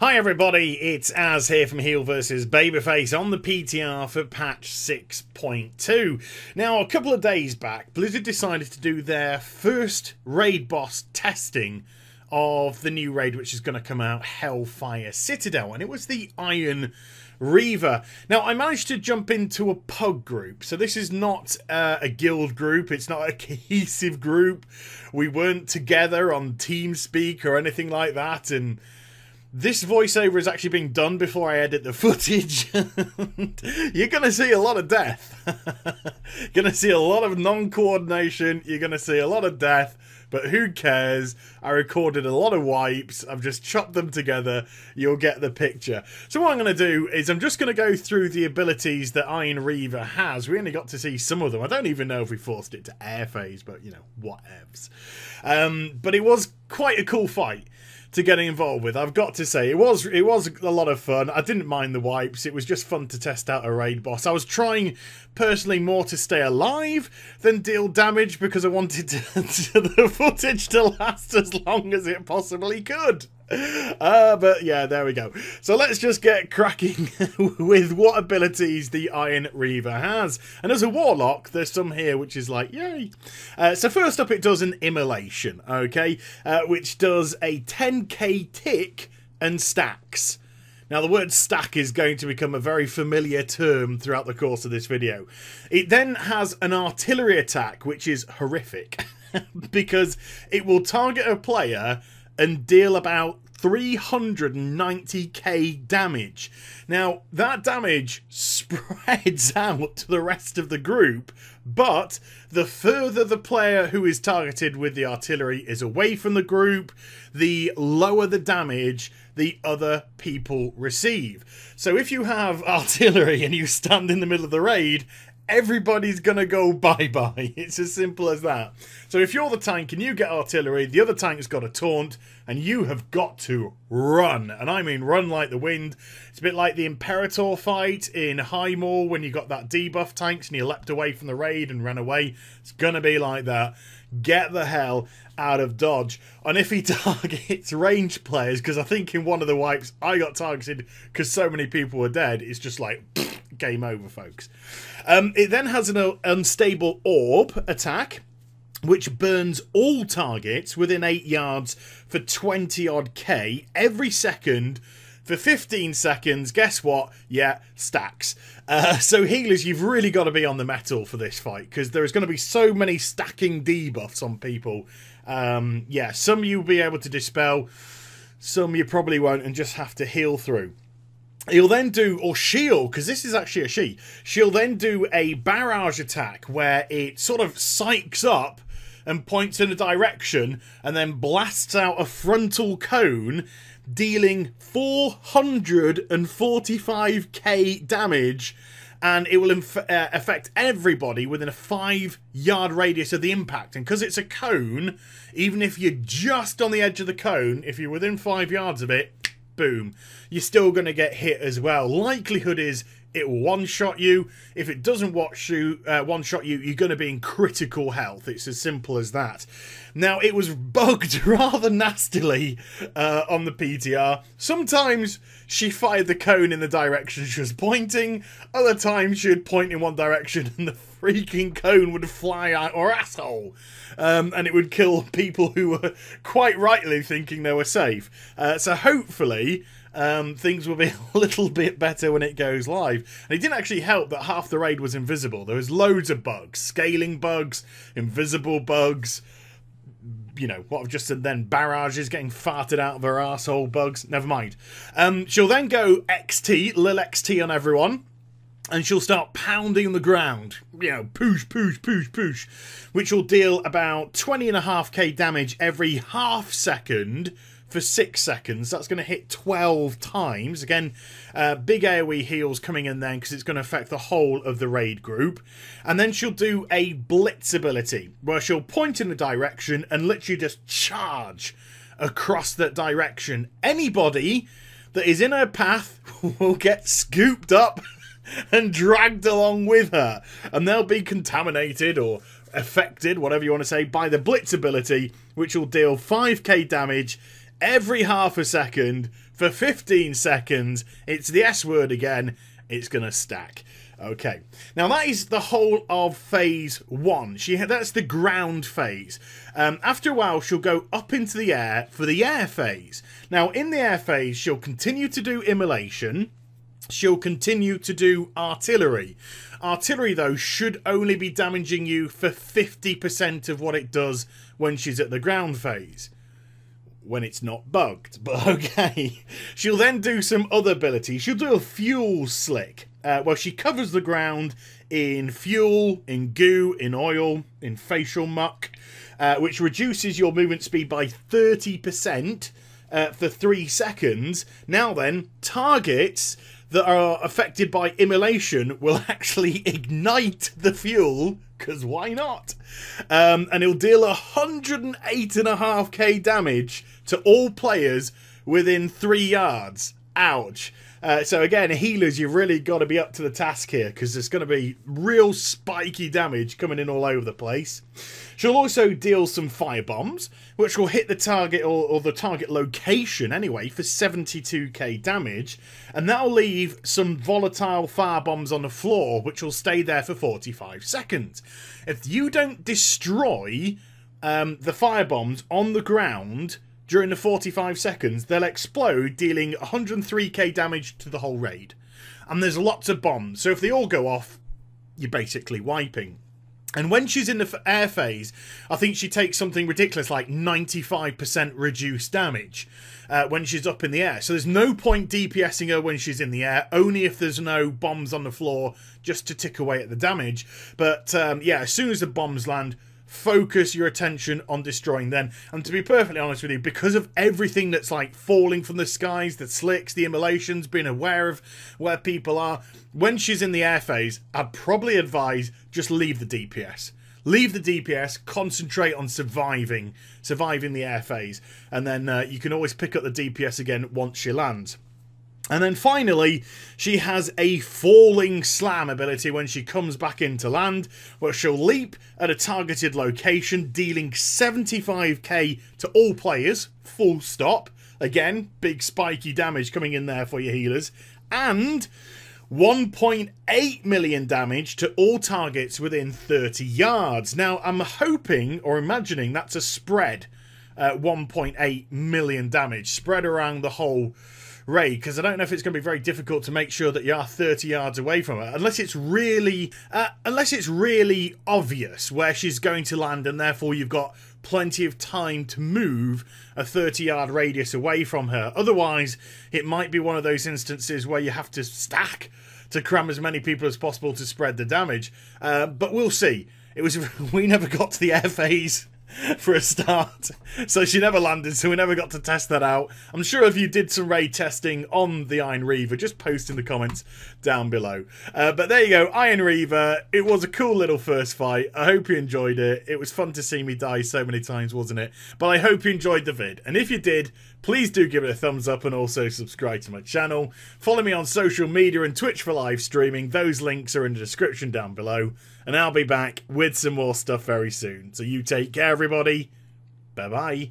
Hi everybody, it's Az here from HeelvsBabyface on the PTR for patch 6.2. Now, a couple of days back, Blizzard decided to do their first raid boss testing of the new raid which is going to come out, Hellfire Citadel, and it was the Iron Reaver. Now, I managed to jump into a pug group, so this is not a guild group, it's not a cohesive group. We weren't together on TeamSpeak or anything like that, and this voiceover is actually being done before I edit the footage. You're going to see a lot of death. You're going to see a lot of non-coordination. You're going to see a lot of death. But who cares? I recorded a lot of wipes. I've just chopped them together. You'll get the picture. So what I'm going to do is I'm just going to go through the abilities that Iron Reaver has. We only got to see some of them. I don't even know if we forced it to air phase, but, you know, whatevs. But it was quite a cool fight to getting involved with. I've got to say, it was a lot of fun. I didn't mind the wipes. It was just fun to test out a raid boss. I was trying personally more to stay alive than deal damage because I wanted the footage to last as long as it possibly could. But yeah, there we go. So let's just get cracking with what abilities the Iron Reaver has. And as a warlock, there's some here which is like, yay. So first up, it does an immolation, okay, which does a 10k tick and stacks. Now, the word stack is going to become a very familiar term throughout the course of this video. It then has an artillery attack, which is horrific, because it will target a player and deal about 390k damage. Now, that damage spreads out to the rest of the group, but the further the player who is targeted with the artillery is away from the group, the lower the damage the other people receive. So if you have artillery and you stand in the middle of the raid, everybody's gonna go bye-bye. It's as simple as that. So if you're the tank and you get artillery, the other tank's got a taunt, and you have got to run. And I mean run like the wind. It's a bit like the Imperator fight in Highmoor when you got that debuff tanks and you leapt away from the raid and ran away. It's gonna be like that. Get the hell out of dodge. And if he targets range players, because I think in one of the wipes I got targeted because so many people were dead, it's just like game over, folks. It then has an unstable orb attack, which burns all targets within 8 yards for 20 odd K every second for 15 seconds. Guess what? Yeah, stacks. So healers, you've really got to be on the metal for this fight, because there's going to be so many stacking debuffs on people. Yeah, some you'll be able to dispel, some you probably won't and just have to heal through. He'll then do, or she'll, because this is actually a she, she'll then do a barrage attack where it sort of psychs up and points in a direction and then blasts out a frontal cone, dealing 445k damage, and it will affect everybody within a 5-yard radius of the impact. And because it's a cone, even if you're just on the edge of the cone, if you're within 5 yards of it, boom, you're still going to get hit as well. Likelihood is it will one-shot you. If it doesn't one-shot you, you're going to be in critical health. It's as simple as that. Now, it was bugged rather nastily on the PTR. Sometimes she fired the cone in the direction she was pointing. Other times she would point in one direction and the freaking cone would fly out her asshole. And it would kill people who were quite rightly thinking they were safe. So hopefully things will be a little bit better when it goes live. And it didn't actually help that half the raid was invisible. There was loads of bugs. Scaling bugs, invisible bugs, you know, what I've just said then, barrages getting farted out of her arsehole bugs. Never mind. She'll then go XT, Lil XT on everyone. And she'll start pounding the ground, you know, poosh, poosh, poosh, poosh, which will deal about 20.5k damage every half second for 6 seconds. That's going to hit 12 times. Again, big AoE heals coming in then because it's going to affect the whole of the raid group. And then she'll do a blitz ability where she'll point in a direction and literally just charge across that direction. Anybody that is in her path will get scooped up and dragged along with her, and they'll be contaminated or affected, whatever you want to say, by the blitz ability, which will deal 5k damage every half a second for 15 seconds. It's the S word again. It's going to stack. Okay, now that is the whole of phase 1. That's the ground phase. After a while, she'll go up into the air for the air phase. Now, in the air phase, she'll continue to do immolation. She'll continue to do artillery. Artillery, though, should only be damaging you for 50% of what it does when she's at the ground phase. When it's not bugged, but okay. She'll then do some other abilities. She'll do a fuel slick. Well, she covers the ground in fuel, in goo, in oil, in facial muck, which reduces your movement speed by 30% for 3 seconds. Now then, targets that are affected by immolation will actually ignite the fuel, because why not? And it'll deal 108.5k damage to all players within 3 yards. Ouch. So again, healers, you've really got to be up to the task here, because there's going to be real spiky damage coming in all over the place. She'll also deal some fire bombs, which will hit the target or the target location anyway for 72k damage, and that'll leave some volatile fire bombs on the floor, which will stay there for 45 seconds. If you don't destroy the fire bombs on the ground during the 45 seconds, they'll explode, dealing 103k damage to the whole raid. And there's lots of bombs, so if they all go off, you're basically wiping. And when she's in the air phase, I think she takes something ridiculous like 95% reduced damage when she's up in the air. So there's no point DPSing her when she's in the air, only if there's no bombs on the floor just to tick away at the damage. But yeah, as soon as the bombs land, focus your attention on destroying them. And to be perfectly honest with you, because of everything that's like falling from the skies, the slicks, the immolations, being aware of where people are, when she's in the air phase, I'd probably advise just leave the DPS. Leave the DPS, concentrate on surviving the air phase, and then you can always pick up the DPS again once she lands. And then finally, she has a falling slam ability when she comes back into land, where she'll leap at a targeted location, dealing 75k to all players, full stop. Again, big spiky damage coming in there for your healers. And 1.8 million damage to all targets within 30 yards. Now, I'm hoping or imagining that's a spread, 1.8 million damage, spread around the whole raid, because I don't know if it's going to be very difficult to make sure that you are 30 yards away from her, unless it's really obvious where she's going to land, and therefore you've got plenty of time to move a 30-yard radius away from her. Otherwise, it might be one of those instances where you have to stack to cram as many people as possible to spread the damage. But we'll see. We never got to the air phase for a start, so she never landed, so we never got to test that out. I'm sure if you did some raid testing on the Iron Reaver, just post in the comments down below. But there you go, Iron Reaver. It was a cool little first fight. I hope you enjoyed it. It was fun to see me die so many times, wasn't it? But I hope you enjoyed the vid, and if you did, please do give it a thumbs up and also subscribe to my channel. Follow me on social media and Twitch for live streaming. Those links are in the description down below. And I'll be back with some more stuff very soon. So you take care, everybody. Bye-bye.